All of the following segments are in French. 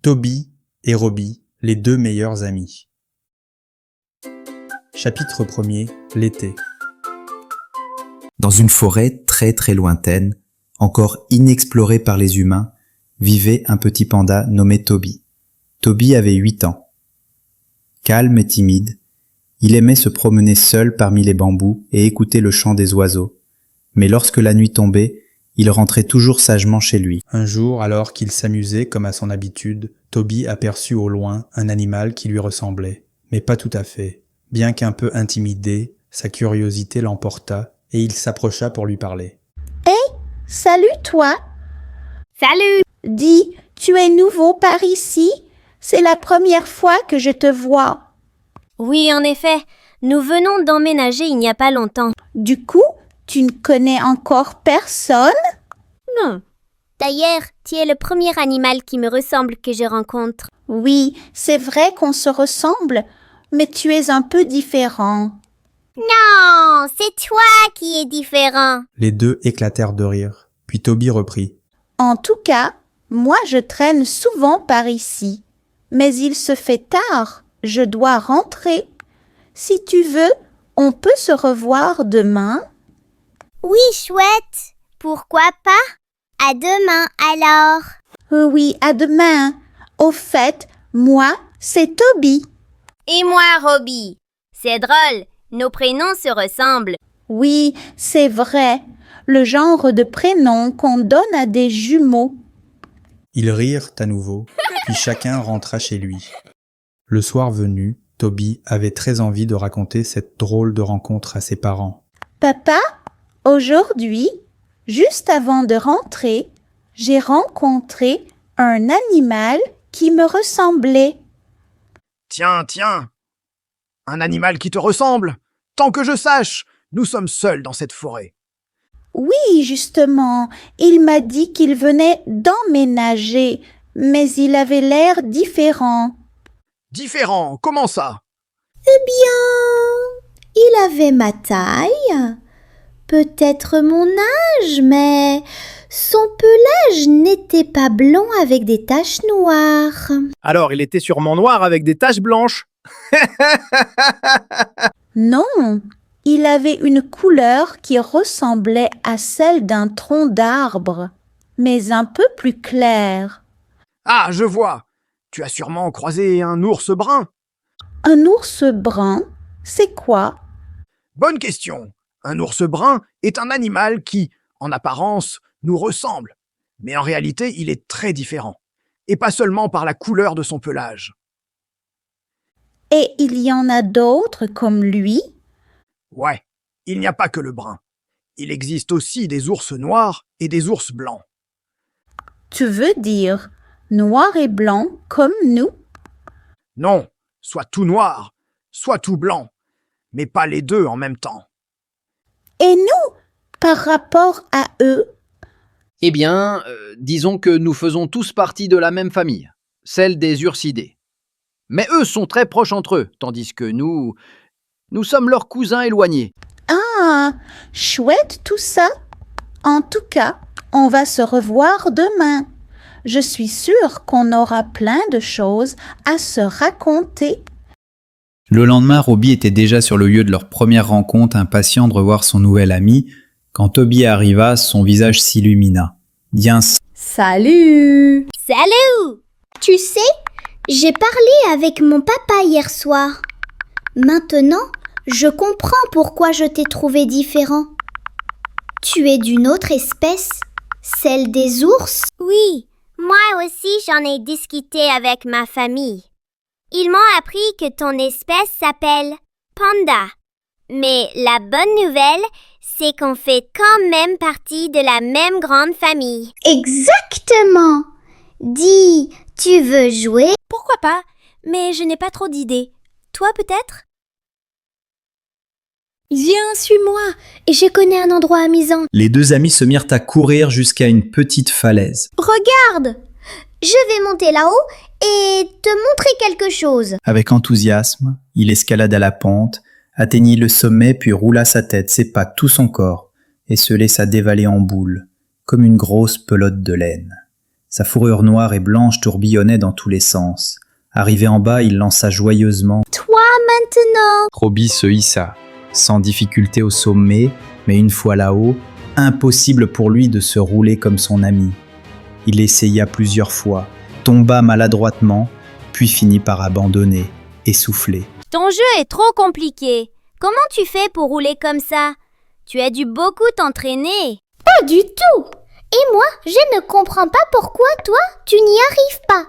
Toby et Robbie, les deux meilleurs amis. Chapitre 1er, l'été. Dans une forêt très très lointaine, encore inexplorée par les humains, vivait un petit panda nommé Toby. Toby avait 8 ans. Calme et timide, il aimait se promener seul parmi les bambous et écouter le chant des oiseaux. Mais lorsque la nuit tombait, il rentrait toujours sagement chez lui. Un jour, alors qu'il s'amusait comme à son habitude, Toby aperçut au loin un animal qui lui ressemblait, mais pas tout à fait. Bien qu'un peu intimidé, sa curiosité l'emporta et il s'approcha pour lui parler. Hey, salut toi! Salut! Dis, tu es nouveau par ici? C'est la première fois que je te vois. Oui, en effet, nous venons d'emménager il n'y a pas longtemps. Du coup, tu ne connais encore personne? Non. D'ailleurs, tu es le premier animal qui me ressemble que je rencontre. Oui, c'est vrai qu'on se ressemble, mais tu es un peu différent. Non, c'est toi qui es différent. Les deux éclatèrent de rire, puis Toby reprit. En tout cas, moi je traîne souvent par ici. Mais il se fait tard, je dois rentrer. Si tu veux, on peut se revoir demain. Oui, chouette. Pourquoi pas? À demain alors. Oui, à demain. Au fait, moi, c'est Toby. Et moi, Robbie. C'est drôle, nos prénoms se ressemblent. Oui, c'est vrai. Le genre de prénom qu'on donne à des jumeaux. Ils rirent à nouveau, puis chacun rentra chez lui. Le soir venu, Toby avait très envie de raconter cette drôle de rencontre à ses parents. Papa, aujourd'hui, juste avant de rentrer, j'ai rencontré un animal qui me ressemblait. Tiens, un animal qui te ressemble. Tant que je sache, nous sommes seuls dans cette forêt. Oui, justement, il m'a dit qu'il venait d'emménager, mais il avait l'air différent. Différent, comment ça? Il avait ma taille, peut-être mon âge, mais son pelage n'était pas blanc avec des taches noires. Alors, il était sûrement noir avec des taches blanches. Non, il avait une couleur qui ressemblait à celle d'un tronc d'arbre, mais un peu plus claire. Ah, je vois. Tu as sûrement croisé un ours brun. Un ours brun, c'est quoi? Bonne question. Un ours brun est un animal qui, en apparence, nous ressemble. Mais en réalité, il est très différent. Et pas seulement par la couleur de son pelage. Et il y en a d'autres comme lui? Ouais, il n'y a pas que le brun. Il existe aussi des ours noirs et des ours blancs. Tu veux dire noir et blanc comme nous? Non, soit tout noir, soit tout blanc, mais pas les deux en même temps. Et nous, par rapport à eux? Eh bien, disons que nous faisons tous partie de la même famille, celle des ursidés. Mais eux sont très proches entre eux, tandis que nous sommes leurs cousins éloignés. Ah, chouette tout ça. En tout cas, on va se revoir demain. Je suis sûre qu'on aura plein de choses à se raconter. Le lendemain, Robbie était déjà sur le lieu de leur première rencontre, impatient de revoir son nouvel ami. Quand Toby arriva, son visage s'illumina. Bien, Salut! Salut! Tu sais, j'ai parlé avec mon papa hier soir. Maintenant, je comprends pourquoi je t'ai trouvé différent. Tu es d'une autre espèce, celle des ours. Oui, moi aussi j'en ai discuté avec ma famille. Ils m'ont appris que ton espèce s'appelle panda. Mais la bonne nouvelle, c'est qu'on fait quand même partie de la même grande famille. Exactement! Dis, tu veux jouer? Pourquoi pas? Mais je n'ai pas trop d'idées. Toi peut-être? Viens, suis-moi, et je connais un endroit amusant. les deux amis se mirent à courir jusqu'à une petite falaise. Regarde! Je vais monter là-haut et te montrer quelque chose. Avec enthousiasme, il escalada la pente, atteignit le sommet puis roula sa tête, ses pattes, tout son corps, et se laissa dévaler en boule, comme une grosse pelote de laine. Sa fourrure noire et blanche tourbillonnait dans tous les sens. Arrivé en bas, il lança joyeusement. Toi maintenant. Robbie se hissa, sans difficulté au sommet, mais une fois là-haut, impossible pour lui de se rouler comme son ami. Il essaya plusieurs fois, tomba maladroitement, puis finit par abandonner, essoufflé. Ton jeu est trop compliqué. Comment tu fais pour rouler comme ça? Tu as dû beaucoup t'entraîner. Pas du tout. Et moi, je ne comprends pas pourquoi toi, tu n'y arrives pas.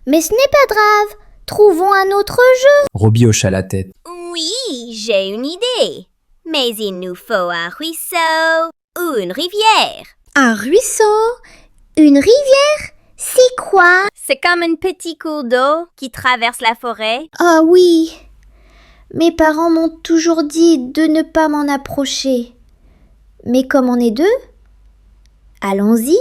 Mais ce n'est pas grave. Trouvons un autre jeu. Robbie hocha la tête. Oui, j'ai une idée. Mais il nous faut un ruisseau ou une rivière. Un ruisseau? Une rivière? C'est quoi? C'est comme un petit cours d'eau qui traverse la forêt. Ah oui. Mes parents m'ont toujours dit de ne pas m'en approcher. Mais comme on est deux, allons-y.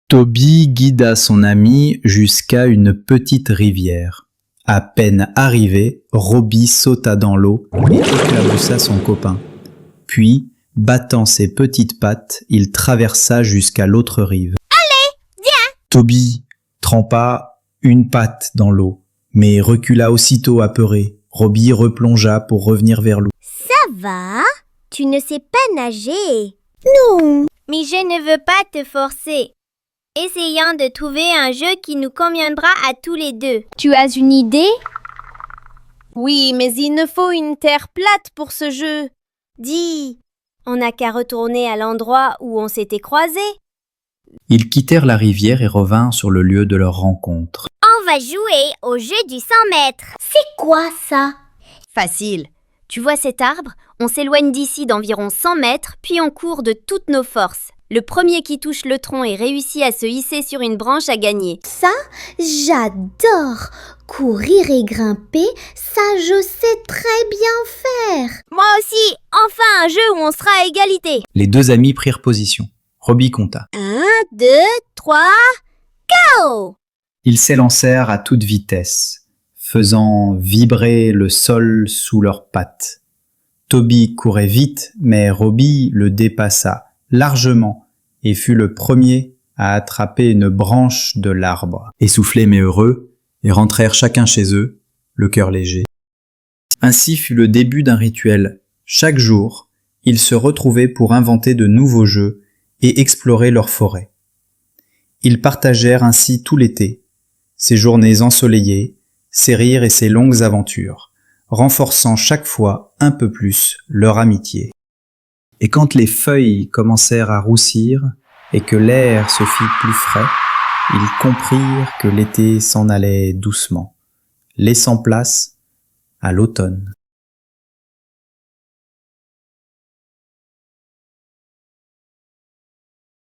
Toby guida son ami jusqu'à une petite rivière. À peine arrivé, Robbie sauta dans l'eau et éclaboussa son copain. Puis, battant ses petites pattes, il traversa jusqu'à l'autre rive. Allez, viens! Toby trempa une patte dans l'eau, mais recula aussitôt apeuré. Robbie replongea pour revenir vers l'eau. Ça va? Tu ne sais pas nager. Non. Mais je ne veux pas te forcer. Essayons de trouver un jeu qui nous conviendra à tous les deux. Tu as une idée? Oui, mais il nous faut une terre plate pour ce jeu. Dis, on n'a qu'à retourner à l'endroit où on s'était croisés. Ils quittèrent la rivière et revinrent sur le lieu de leur rencontre. On va jouer au jeu du 100 mètres. C'est quoi ça? Facile. Tu vois cet arbre? On s'éloigne d'ici d'environ 100 mètres, puis on court de toutes nos forces. Le premier qui touche le tronc et réussit à se hisser sur une branche a gagné. Ça, j'adore. Courir et grimper, ça je sais très bien faire. Moi aussi, enfin un jeu où on sera à égalité. Les deux amis prirent position. Robbie compta. 1, 2, 3, go! Ils s'élancèrent à toute vitesse, faisant vibrer le sol sous leurs pattes. Toby courait vite, mais Robbie le dépassa largement et fut le premier à attraper une branche de l'arbre. Essoufflés mais heureux, ils rentrèrent chacun chez eux, le cœur léger. Ainsi fut le début d'un rituel. Chaque jour, ils se retrouvaient pour inventer de nouveaux jeux et explorer leur forêt. Ils partagèrent ainsi tout l'été, ces journées ensoleillées, ces rires et ces longues aventures, renforçant chaque fois un peu plus leur amitié. Et quand les feuilles commencèrent à roussir et que l'air se fit plus frais, ils comprirent que l'été s'en allait doucement, laissant place à l'automne.